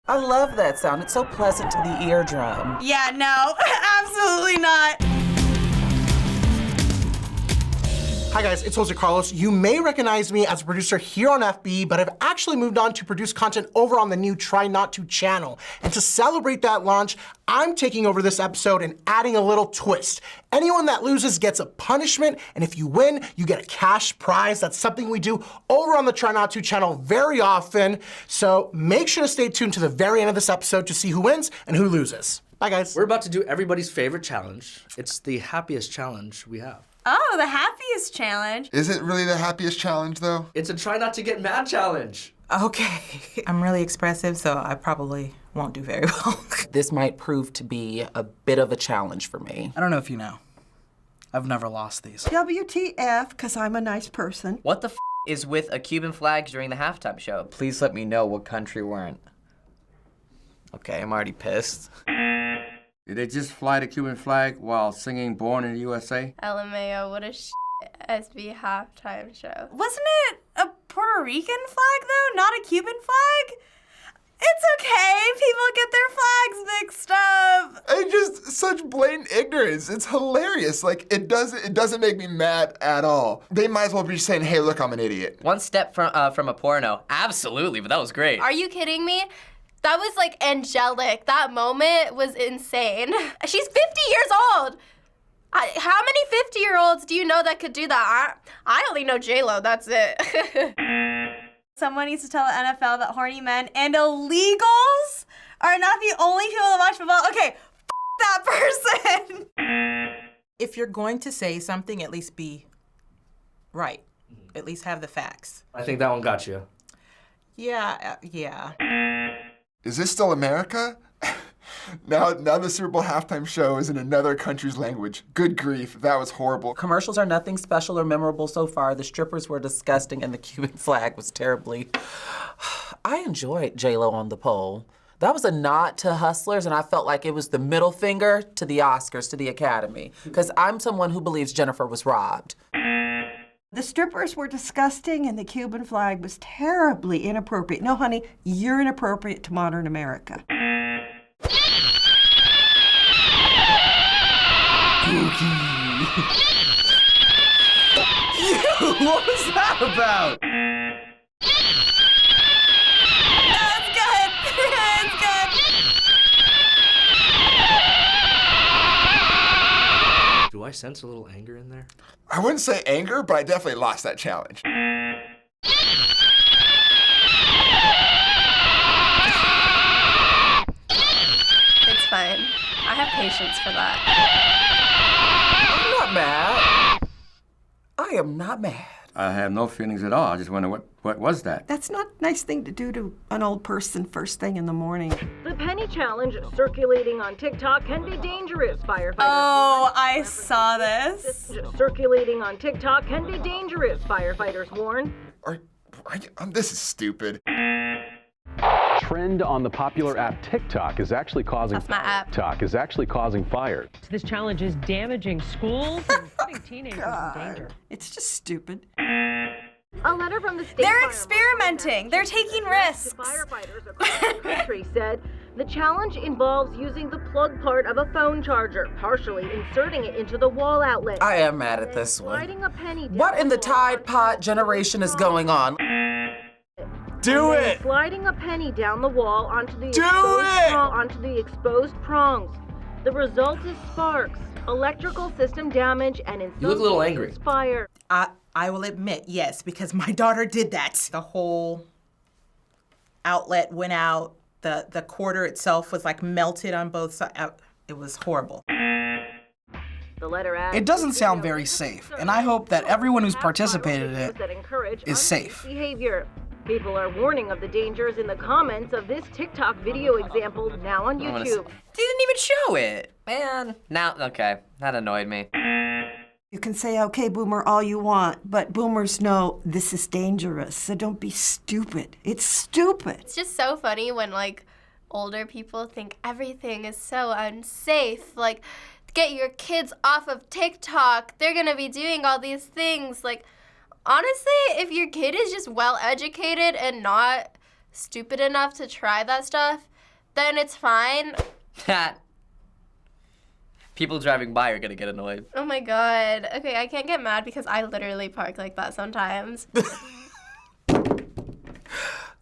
I love that sound. It's so pleasant to the eardrum. Yeah, no, absolutely not. Hi guys, it's JoseCarlos. You may recognize me as a producer here on FB, but I've actually moved on to produce content over on the new Try Not To channel. And to celebrate that launch, I'm taking over this episode and adding a little twist. Anyone that loses gets a punishment, and if you win, you get a cash prize. That's something we do over on the Try Not To channel very often. So make sure to stay tuned to the very end of this episode to see who wins and who loses. Bye guys. We're about to do everybody's favorite challenge. It's the happiest challenge we have. Oh, the happiest challenge. Is it really the happiest challenge, though? It's a try not to get mad challenge. Okay. I'm really expressive, so I probably won't do very well. This might prove to be a bit of a challenge for me. I don't know if you know. I've never lost these. WTF, because I'm a nice person. What the f is with a Cuban flag during the halftime show? Please let me know what country we're in. Okay, I'm already pissed. Did they just fly the Cuban flag while singing Born in the USA? LMAO, what a SB halftime show. Wasn't it a Puerto Rican flag, though? Not a Cuban flag? It's okay. People get their flags mixed up. It's just such blatant ignorance. It's hilarious. Like, it doesn't make me mad at all. They might as well be saying, hey, look, I'm an idiot. One step from a porno. Absolutely, but that was great. Are you kidding me? That was like angelic. That moment was insane. She's 50 years old. How many 50-year-olds do you know that could do that? I only know J-Lo, that's it. Someone needs to tell the NFL that horny men and illegals are not the only people that watch football. Okay, that person. If you're going to say something, at least be right. At least have the facts. I think that one got you. Yeah. Is this still America? Now the Super Bowl halftime show is in another country's language. Good grief, that was horrible. Commercials are nothing special or memorable so far. The strippers were disgusting and the Cuban flag was terribly... I enjoyed J-Lo on the pole. That was a nod to Hustlers, and I felt like it was the middle finger to the Oscars, to the Academy. Because I'm someone who believes Jennifer was robbed. The strippers were disgusting and the Cuban flag was terribly inappropriate. No, honey, you're inappropriate to modern America. What was that about? That's good. That's good. Do I sense a little anger in there? I wouldn't say anger, but I definitely lost that challenge. It's fine. I have patience for that. I'm not mad. I am not mad. I have no feelings at all. I just wonder what was that? That's not a nice thing to do to an old person first thing in the morning. The penny challenge circulating on TikTok can be dangerous, firefighters. Oh, I saw this. Circulating on TikTok can be dangerous, firefighters warn. This is stupid. Trend on the popular app TikTok is actually causing fire. This challenge is damaging schools and putting teenagers in danger. It's just stupid. A letter from the state. They're experimenting. They're taking risks. Firefighters across the country said the challenge involves using the plug part of a phone charger, partially inserting it into the wall outlet. I am mad at this one. Sliding a penny down What in the Tide Pod generation is going on? Do it! Sliding a penny down the wall onto the exposed prongs. The result is sparks, electrical system damage, and in You look a little angry. Fire. I will admit, yes, because my daughter did that. The whole outlet went out. The quarter itself was like melted on both sides. It was horrible. The letter adds, It doesn't sound very safe, and I hope that everyone who's participated in it is safe. Behavior. People are warning of the dangers in the comments of this TikTok video example now on YouTube. Didn't even show it. Man, now, okay, that annoyed me. You can say, okay, boomer, all you want, but boomers know this is dangerous, so don't be stupid. It's stupid. It's just so funny when, like, older people think everything is so unsafe. Like, get your kids off of TikTok. They're gonna be doing all these things. Like, honestly, if your kid is just well-educated and not stupid enough to try that stuff, then it's fine. People driving by are gonna get annoyed. Oh my god. Okay, I can't get mad because I literally park like that sometimes.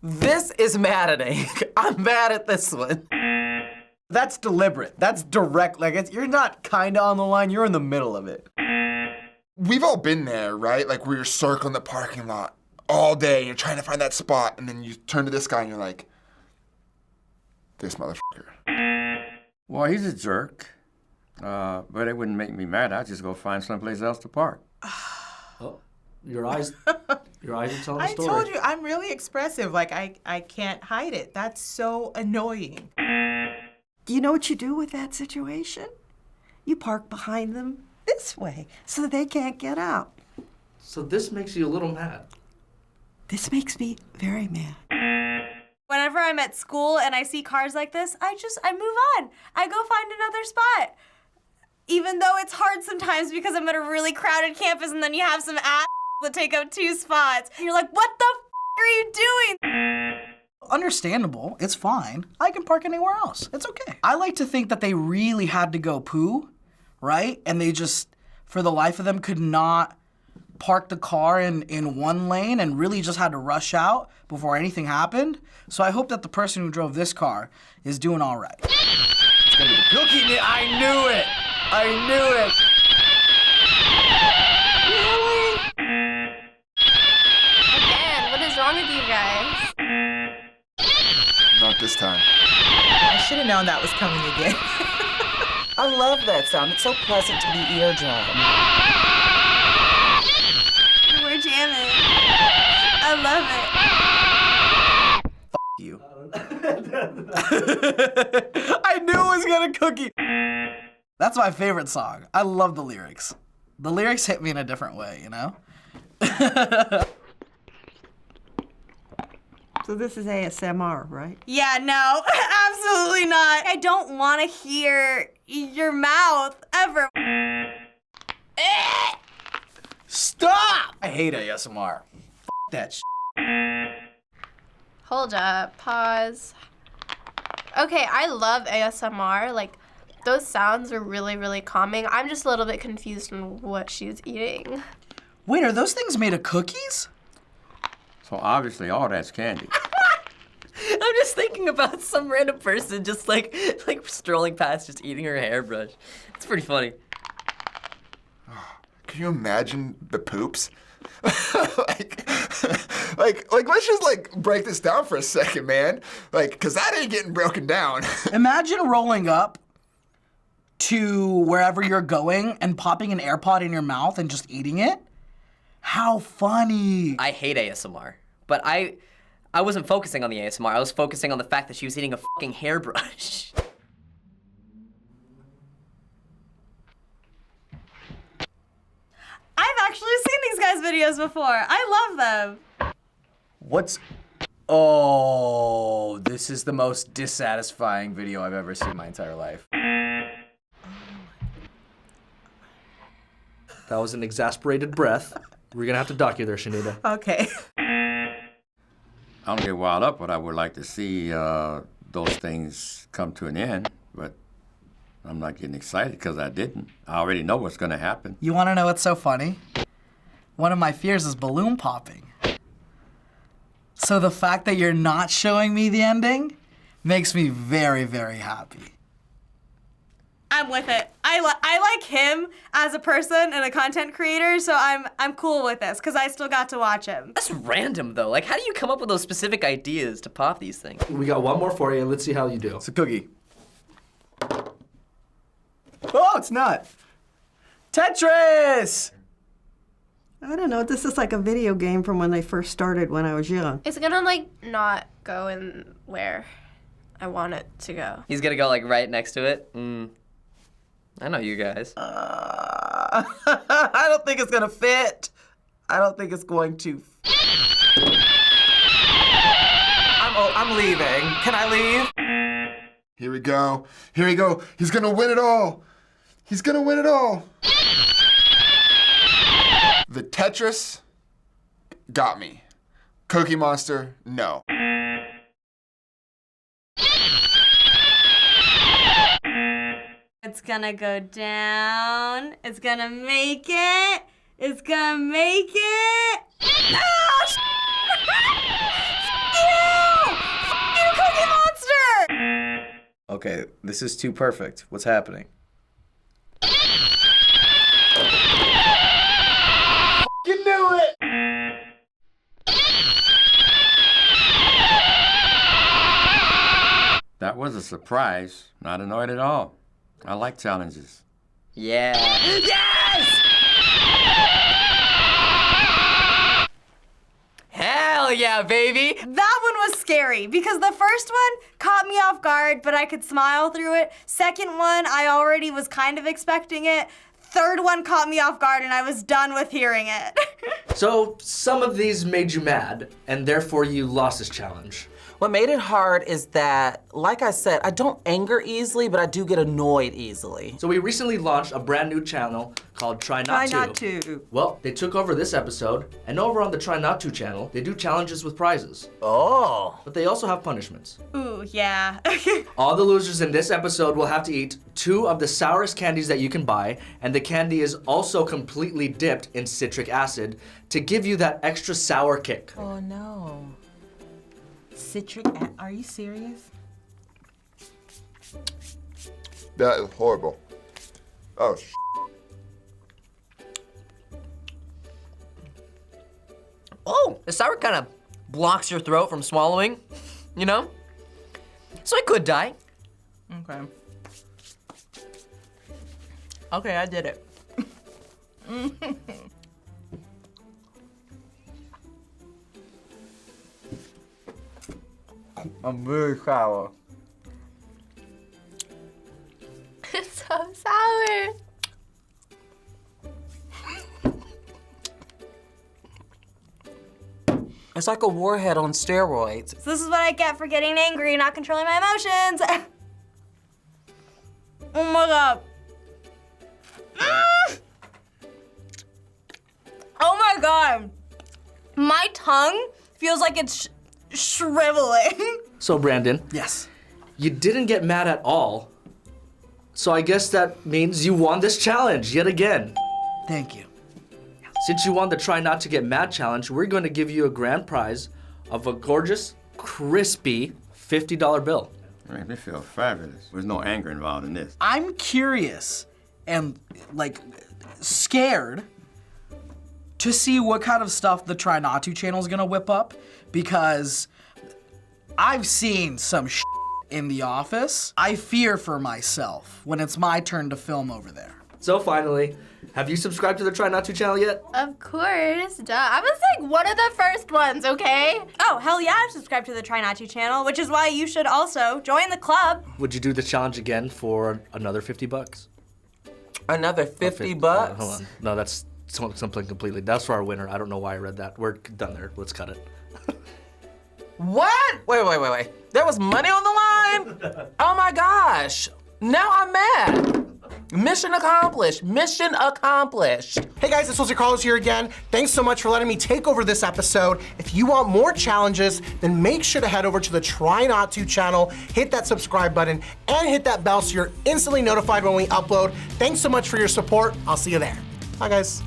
This is maddening. I'm mad at this one. That's deliberate. That's direct. Like, you're not kinda on the line, you're in the middle of it. We've all been there, right? Like where you're circling the parking lot all day, you're trying to find that spot, and then you turn to this guy and you're like, this motherfucker. Well, he's a jerk. But it wouldn't make me mad. I'd just go find someplace else to park. Oh, your eyes are telling the I story. told you, I'm really expressive. Like, I can't hide it. That's so annoying. Do you know what you do with that situation? You park behind them this way so they can't get out. So this makes you a little mad. This makes me very mad. Whenever I'm at school and I see cars like this, I move on. I go find another spot. Even though it's hard sometimes because I'm at a really crowded campus and then you have some ass that take up 2 spots. And you're like, what the are you doing? Understandable. It's fine. I can park anywhere else. It's okay. I like to think that they really had to go poo, right? And they just, for the life of them, could not park the car in one lane and really just had to rush out before anything happened. So I hope that the person who drove this car is doing all right. It's gonna be the cookie. I knew it. I knew it. Again, what is wrong with you guys? Not this time. I should have known that was coming again. I love that sound. It's so pleasant to the eardrum. We're jamming. I love it. You. I knew it was gonna cookie. That's my favorite song. I love the lyrics. The lyrics hit me in a different way, you know? So this is ASMR, right? Yeah, no, absolutely not. I don't want to hear your mouth ever. Stop! I hate ASMR. F that shit. Hold up, pause. Okay, I love ASMR. Like, those sounds are really, really calming. I'm just a little bit confused on what she's eating. Wait, are those things made of cookies? So obviously all that's candy. I'm just thinking about some random person just like strolling past, just eating her hairbrush. It's pretty funny. Can you imagine the poops? like, let's just like break this down for a second, man. Like, cause that ain't getting broken down. Imagine rolling up to wherever you're going and popping an AirPod in your mouth and just eating it. How funny. I hate ASMR, but I wasn't focusing on the ASMR. I was focusing on the fact that she was eating a fucking hairbrush. I've actually seen these guys' videos before. I love them. What's... Oh, this is the most dissatisfying video I've ever seen in my entire life. That was an exasperated breath. We're gonna have to dock you there, Shenita. Okay. I don't get wild up, but I would like to see those things come to an end, but I'm not getting excited because I didn't. I already know what's gonna happen. You wanna know what's so funny? One of my fears is balloon popping. So the fact that you're not showing me the ending makes me very, very happy. I'm with it. I like him as a person and a content creator, so I'm cool with this because I still got to watch him. That's random though. Like, how do you come up with those specific ideas to pop these things? We got one more for you, and let's see how you do. It's a cookie. Oh, it's not. Tetris! I don't know. This is like a video game from when they first started when I was young. It's gonna, like, not go in where I want it to go. He's gonna go like right next to it. I know you guys. I don't think it's gonna fit. I don't think it's going to. I'm leaving. Can I leave? Here we go. Here we go. He's gonna win it all. He's gonna win it all. The Tetris got me. Cookie Monster, no. It's gonna go down. It's gonna make it. It's gonna make it. Ah! You Cookie Monster! Okay, this is too perfect. What's happening? You knew it! That was a surprise. Not annoyed at all. I like challenges. Yeah. Yes! Hell yeah, baby! That one was scary because the first one caught me off guard, but I could smile through it. Second one, I already was kind of expecting it. Third one caught me off guard and I was done with hearing it. So some of these made you mad, and therefore you lost this challenge. What made it hard is that, like I said, I don't anger easily, but I do get annoyed easily. So we recently launched a brand new channel called Try Not To. Try not to. Well, they took over this episode, and over on the Try Not To channel, they do challenges with prizes. Oh. But they also have punishments. Ooh, yeah. All the losers in this episode will have to eat 2 of the sourest candies that you can buy, and the candy is also completely dipped in citric acid to give you that extra sour kick. Oh no. Are you serious? That is horrible. Oh, Oh, the sour kind of blocks your throat from swallowing, you know? So I could die. Okay. Okay, I did it. I'm very sour. It's so sour. It's like a warhead on steroids. So this is what I get for getting angry and not controlling my emotions. Oh my god. Oh my god. My tongue feels like it's shriveling. So Brandon, Yes. you didn't get mad at all. So I guess that means you won this challenge yet again. Thank you. Since you won the Try Not to Get Mad challenge, we're going to give you a grand prize of a gorgeous, crispy $50 bill. It makes me feel fabulous. There's no anger involved in this. I'm curious and like scared to see what kind of stuff the Try Not To channel is gonna whip up, because I've seen some in the office. I fear for myself when it's my turn to film over there. So finally, have you subscribed to the Try Not To channel yet? Of course, duh. I was like one of the first ones, okay? Oh, hell yeah, I've subscribed to the Try Not To channel, which is why you should also join the club. Would you do the challenge again for another $50? Another 50 bucks? Hold on. No, that's something completely. That's for our winner. I don't know why I read that. We're done there. Let's cut it. What? Wait. There was money on the line? Oh my gosh. Now I'm mad. Mission accomplished. Mission accomplished. Hey guys, it's JoseCarlos here again. Thanks so much for letting me take over this episode. If you want more challenges, then make sure to head over to the Try Not To channel, hit that subscribe button, and hit that bell so you're instantly notified when we upload. Thanks so much for your support. I'll see you there. Bye guys.